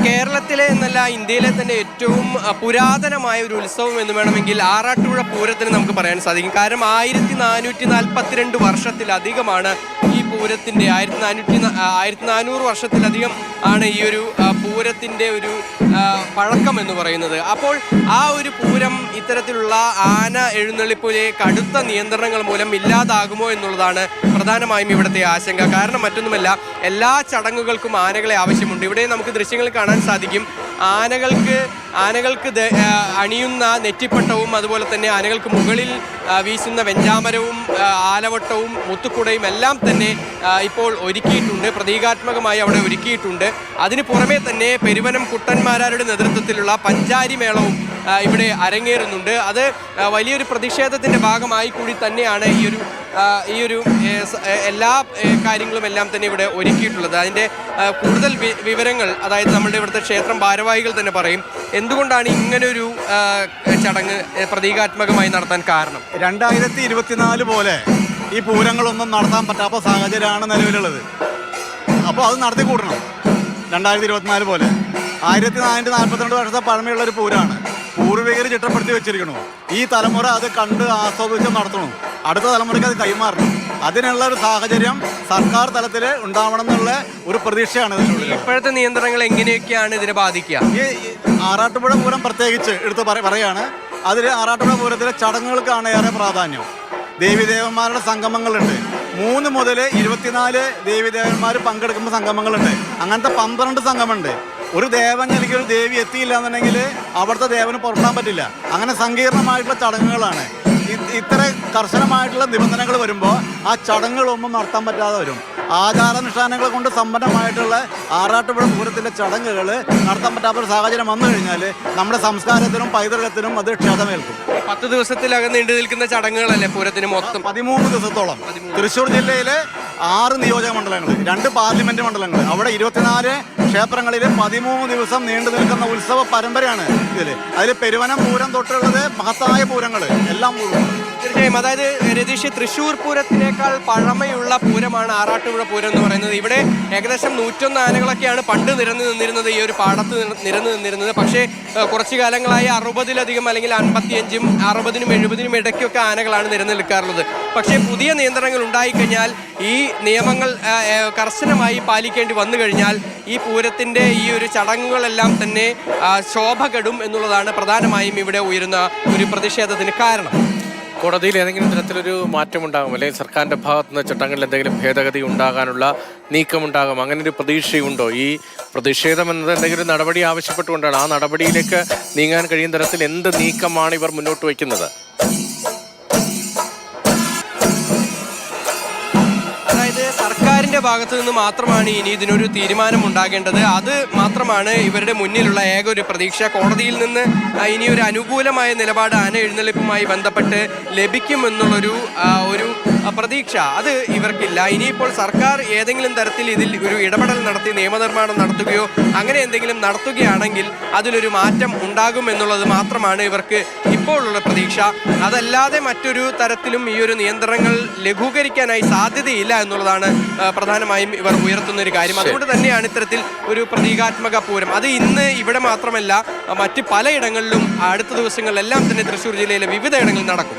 കേരളത്തിലെ എന്നല്ല ഇന്ത്യയിലെ തന്നെ ഏറ്റവും പുരാതനമായ ഒരു ഉത്സവം എന്ന് വേണമെങ്കിൽ ആറാട്ടുപുഴ പൂരത്തിന് നമുക്ക് പറയാൻ സാധിക്കും. കാരണം 1442 വർഷത്തിലധികമാണ് ഈ പൂരത്തിൻ്റെ 1400 വർഷത്തിലധികം ആണ് ഈ ഒരു പൂരത്തിൻ്റെ ഒരു പഴക്കം എന്ന് പറയുന്നത്. അപ്പോൾ ആ ഒരു പൂരം ഇത്തരത്തിലുള്ള ആന എഴുന്നള്ളിപ്പിലെ കടുത്ത നിയന്ത്രണങ്ങൾ മൂലം ഇല്ലാതാകുമോ എന്നുള്ളതാണ് പ്രധാനമായും ഇവിടുത്തെ ആശങ്ക. കാരണം മറ്റൊന്നുമല്ല, എല്ലാ ചടങ്ങുകൾക്കും ആനകളെ ആവശ്യമുണ്ട്. ഇവിടെ നമുക്ക് ദൃശ്യങ്ങൾ കാണാൻ സാധിക്കും. ആനകൾക്ക് അണിയുന്ന നെറ്റിപ്പട്ടവും അതുപോലെ തന്നെ ആനകൾക്ക് മുകളിൽ വീശുന്ന വെഞ്ചാമരവും ആലവട്ടവും മുത്തുക്കുടയും എല്ലാം തന്നെ ഇപ്പോൾ ഒരുക്കിയിട്ടുണ്ട്, പ്രതീകാത്മകമായി അവിടെ ഒരുക്കിയിട്ടുണ്ട്. അതിന് പുറമെ തന്നെ പെരുവനം കുട്ടന്മാരാരുടെ നേതൃത്വത്തിലുള്ള പഞ്ചാരി മേളവും ഇവിടെ അരങ്ങേറുന്നുണ്ട്. അത് വലിയൊരു പ്രതിഷേധത്തിൻ്റെ ഭാഗമായി കൂടി തന്നെയാണ് ഈ ഒരു എല്ലാ കാര്യങ്ങളും എല്ലാം തന്നെ ഇവിടെ ഒരുക്കിയിട്ടുള്ളത്. അതിൻ്റെ കൂടുതൽ വിവരങ്ങൾ അതായത് നമ്മുടെ ഇവിടുത്തെ ക്ഷേത്രം ഭാരവാഹികൾ തന്നെ പറയും. എന്തുകൊണ്ടാണ് ഇങ്ങനൊരു ചടങ്ങ് പ്രതീകാത്മകമായി നടത്താൻ കാരണം? 2024 പോലെ ഈ പൂരങ്ങളൊന്നും നടത്താൻ പറ്റാത്ത സാഹചര്യമാണ് നിലവിലുള്ളത്. അപ്പോൾ അത് നടത്തി കൂട്ടണം. 2024 പോലെ 1442 വർഷത്തെ പഴമയുള്ളൊരു പൂരമാണ്. പൂർവികർ ചിട്ടപ്പെടുത്തി വെച്ചിരിക്കണു. ഈ തലമുറ അത് കണ്ട് ആസ്വദിച്ച് നടത്തണം. അടുത്ത തലമുറയ്ക്ക് അത് കൈമാറണം. അതിനുള്ള ഒരു സാഹചര്യം സർക്കാർ തലത്തിൽ ഉണ്ടാവണം എന്നുള്ള ഒരു പ്രതീക്ഷയാണ് ഇതിനുള്ളിൽ. ഇപ്പോഴത്തെ നിയന്ത്രണങ്ങൾ എങ്ങനെയൊക്കെയാണ് ഇതിനെ ബാധിക്കുക? ഈ ആറാട്ടുപുഴ പൂരം പ്രത്യേകിച്ച് എടുത്ത് പറയുകയാണ്. അതിൽ ആറാട്ടുപുഴ പൂരത്തിലെ ചടങ്ങുകൾക്കാണ് ഏറെ പ്രാധാന്യം. ദേവീദേവന്മാരുടെ സംഗമങ്ങളുണ്ട്. 3 മുതൽ 24 ദേവീദേവന്മാർ പങ്കെടുക്കുന്ന സംഗമങ്ങളുണ്ട്. അങ്ങനത്തെ 12 സംഗമമുണ്ട്. ഒരു ദേവൻ അല്ലെങ്കിൽ ഒരു ദേവി എത്തിയില്ല എന്നുണ്ടെങ്കിൽ അവിടുത്തെ ദേവന് പുറത്താൻ പറ്റില്ല. അങ്ങനെ സങ്കീർണമായിട്ടുള്ള ചടങ്ങുകളാണ്. ഇത്ര കർശനമായിട്ടുള്ള നിബന്ധനകൾ വരുമ്പോൾ ആ ചടങ്ങുകളൊന്നും നടത്താൻ പറ്റാതെ വരും. ആചാരാനുഷ്ഠാനങ്ങൾ കൊണ്ട് സമ്പന്നമായിട്ടുള്ള ആറാട്ടുപുഴ പൂരത്തിൻ്റെ ചടങ്ങുകൾ നടത്താൻ പറ്റാത്ത ഒരു സാഹചര്യം വന്നു കഴിഞ്ഞാൽ നമ്മുടെ സംസ്കാരത്തിനും പൈതൃകത്തിനും അത് ക്ഷതമേൽക്കും. 10 ദിവസത്തിലകം നീണ്ടു നിൽക്കുന്ന ചടങ്ങുകളല്ലേ പൂരത്തിന് മൊത്തം? 13 ദിവസത്തോളം. തൃശ്ശൂർ ജില്ലയിലെ 6 നിയോജക മണ്ഡലങ്ങൾ, 2 പാർലമെന്റ് മണ്ഡലങ്ങൾ, അവിടെ 24 ക്ഷേത്രങ്ങളിൽ 13 ദിവസം നീണ്ടു നിൽക്കുന്ന ഉത്സവ പരമ്പരയാണ് ഇതിൽ. അതിൽ പെരുവനം പൂരം തൊട്ടുള്ളത് മഹത്തായ പൂരങ്ങൾ എല്ലാം തീർച്ചയായും. അതായത് രതീഷ്, തൃശ്ശൂർ പൂരത്തിനേക്കാൾ പഴമയുള്ള പൂരമാണ് ആറാട്ടുപുഴ പൂരം എന്ന് പറയുന്നത്. ഇവിടെ ഏകദേശം 101 ആനകളൊക്കെയാണ് പണ്ട് നിരന്നു നിന്നിരുന്നത്, ഈ ഒരു പാടത്ത് നിരന്നു നിന്നിരുന്നത്. പക്ഷേ കുറച്ചു കാലങ്ങളായി 60-ലധികം അല്ലെങ്കിൽ 55-ഉം 60-നും 70-നും ഇടയ്ക്കൊക്കെ ആനകളാണ് നിരന്നു നിൽക്കാറുള്ളത്. പക്ഷേ പുതിയ നിയന്ത്രണങ്ങൾ ഉണ്ടായിക്കഴിഞ്ഞാൽ, ഈ നിയമങ്ങൾ കർശനമായി പാലിക്കേണ്ടി വന്നു കഴിഞ്ഞാൽ ഈ പൂരത്തിൻ്റെ ഈ ഒരു ചടങ്ങുകളെല്ലാം തന്നെ ശോഭ കെടും എന്നുള്ളതാണ് പ്രധാനമായും ഇവിടെ ഉയരുന്ന ഒരു പ്രതിഷേധത്തിന് കാരണം. കോടതിയിൽ ഏതെങ്കിലും തരത്തിലൊരു മാറ്റമുണ്ടാകും, അല്ലെങ്കിൽ സർക്കാരിൻ്റെ ഭാഗത്തു നിന്ന് ചട്ടങ്ങളിൽ എന്തെങ്കിലും ഭേദഗതി ഉണ്ടാകാനുള്ള നീക്കമുണ്ടാകും, അങ്ങനെ ഒരു പ്രതീക്ഷയുണ്ടോ? ഈ പ്രതിഷേധം എന്നത് എന്തെങ്കിലും നടപടി ആവശ്യപ്പെട്ടുകൊണ്ടാണ്. ആ നടപടിയിലേക്ക് നീങ്ങാൻ കഴിയുന്ന തരത്തിൽ എന്ത് നീക്കമാണ് ഇവർ മുന്നോട്ട് വയ്ക്കുന്നത്? സർക്കാരിൻ്റെ ഭാഗത്തു നിന്ന് മാത്രമാണ് ഇനി ഇതിനൊരു തീരുമാനം ഉണ്ടാകേണ്ടത്. അത് മാത്രമാണ് ഇവരുടെ മുന്നിലുള്ള ഏക ഒരു പ്രതീക്ഷ. കോടതിയിൽ നിന്ന് ഇനി ഒരു അനുകൂലമായ നിലപാട് ആന എഴുന്നള്ളിപ്പുമായി ബന്ധപ്പെട്ട് ലഭിക്കുമെന്നുള്ളൊരു പ്രതീക്ഷ അത് ഇവർക്കില്ല. ഇനിയിപ്പോൾ സർക്കാർ ഏതെങ്കിലും തരത്തിൽ ഇതിൽ ഒരു ഇടപെടൽ നടത്തി നിയമനിർമ്മാണം നടത്തുകയോ അങ്ങനെ എന്തെങ്കിലും നടത്തുകയാണെങ്കിൽ അതിലൊരു മാറ്റം ഉണ്ടാകും എന്നുള്ളത് മാത്രമാണ് ഇവർക്ക് ഇപ്പോൾ ഉള്ള പ്രതീക്ഷ. അതല്ലാതെ മറ്റൊരു തരത്തിലും ഈ ഒരു നിയന്ത്രണങ്ങൾ ലഘൂകരിക്കാനായി സാധ്യതയില്ല എന്നുള്ളതാണ് പ്രധാനമായും ഇവർ ഉയർത്തുന്ന ഒരു കാര്യം. അതുകൊണ്ട് തന്നെയാണ് ഇത്തരത്തിൽ ഒരു പ്രതീകാത്മക പൂരം. അത് ഇന്ന് ഇവിടെ മാത്രമല്ല, മറ്റ് പലയിടങ്ങളിലും അടുത്ത ദിവസങ്ങളിലെല്ലാം തന്നെ തൃശ്ശൂർ ജില്ലയിലെ വിവിധ ഇടങ്ങളിൽ നടക്കും.